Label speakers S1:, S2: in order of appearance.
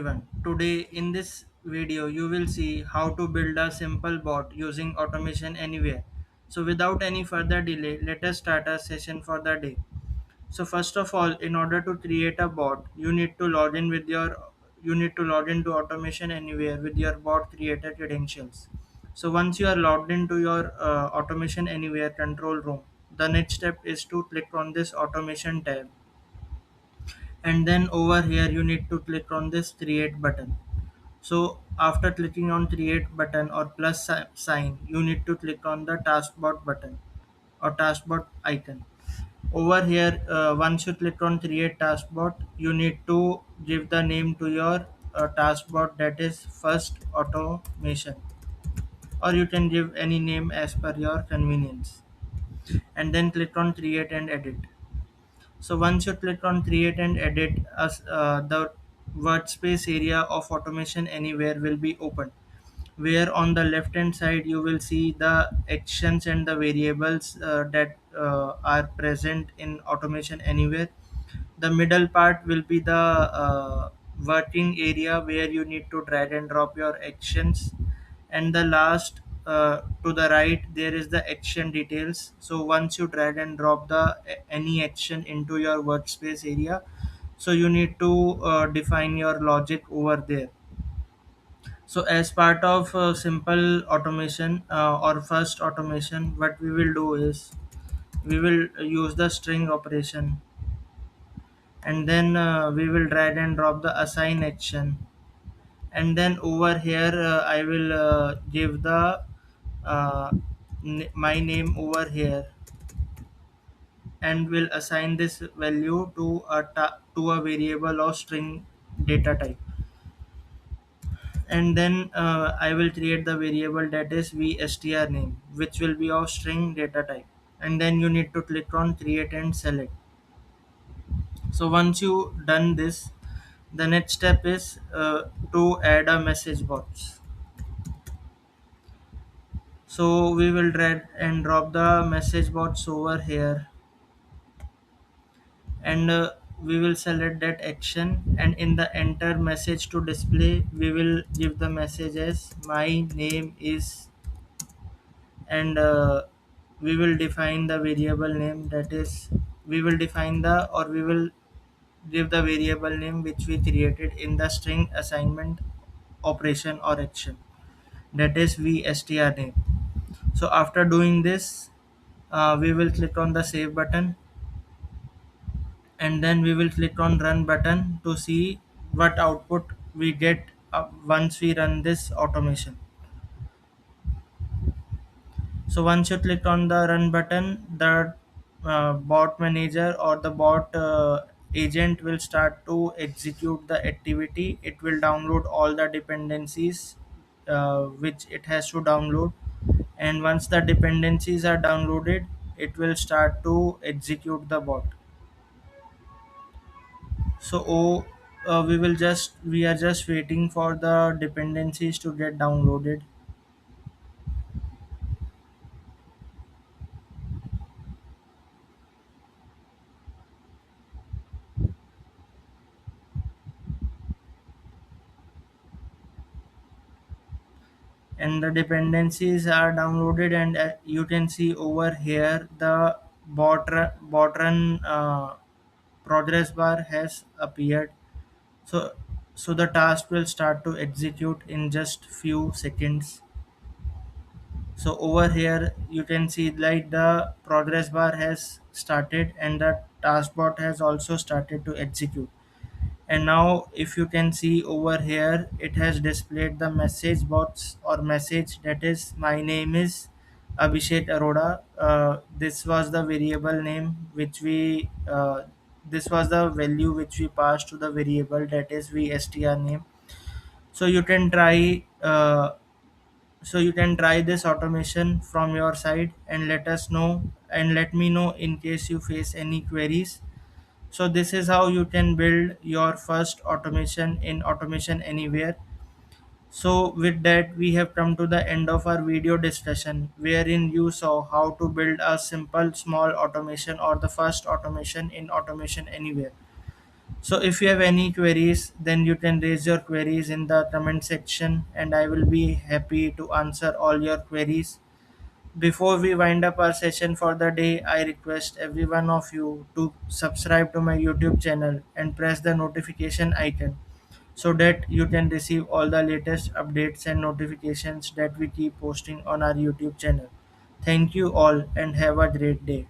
S1: everyone. Today in this video you will see how to build a simple bot using automation anywhere. So without any further delay, let us start our session for the day. So first of all, in order to create a bot, you need to log into automation anywhere with your bot creator credentials. So once you are logged into your automation anywhere control room, the next step is to click on this automation tab, and then over here you need to click on this create button. So after clicking on create button or sign, you need to click on the taskbot button or taskbot icon. Over here, once you click on create taskbot, you need to give the name to your taskbot, that is first automation, or you can give any name as per your convenience, and then click on create and edit. So once you click on create and edit, the workspace area of automation anywhere will be open, where on the left hand side you will see the actions and the variables that are present in automation anywhere. The middle part will be the working area where you need to drag and drop your actions, and the last, to the right, there is the action details. So once you drag and drop any action into your workspace area, so you need to define your logic over there. So as part of simple automation or first automation, what we will do is we will use the string operation, and then we will drag and drop the assign action, and then over here I will give the my name over here, and will assign this value to to a variable of string data type, and then I will create the variable that is vstr name, which will be of string data type, and then you need to click on create and select. So once you done this, the next step is to add a message box. So we will drag and drop the message box over here, and we will select that action, and in the enter message to display we will give the message as my name is, and we will define the variable name, that is we will define the or we will give the variable name which we created in the string assignment operation or action, that is vstr name. So after doing this, we will click on the save button, and then we will click on run button to see what output we get once we run this automation. So once you click on the run button, the bot manager or the bot agent will start to execute the activity. It will download all the dependencies which it has to download, and once the dependencies are downloaded, it will start to execute the bot. So we are just waiting for the dependencies to get downloaded. And the dependencies are downloaded, and you can see over here the bot run progress bar has appeared. So the task will start to execute in just few seconds. So over here you can see like the progress bar has started, and the task bot has also started to execute. And now if you can see over here, it has displayed the message box or message, that is my name is Abhishek Arora. This was the variable name which we this was the value which we passed to the variable, that is vstr name. So you can try this automation from your side, and let me know in case you face any queries. So this is how you can build your first automation in automation anywhere. So with that, we have come to the end of our video discussion, wherein you saw how to build a simple small automation or the first automation in automation anywhere. So if you have any queries, then you can raise your queries in the comment section and I will be happy to answer all your queries. Before we wind up our session for the day, I request every one of you to subscribe to my YouTube channel and press the notification icon so that you can receive all the latest updates and notifications that we keep posting on our YouTube channel. Thank you all and have a great day.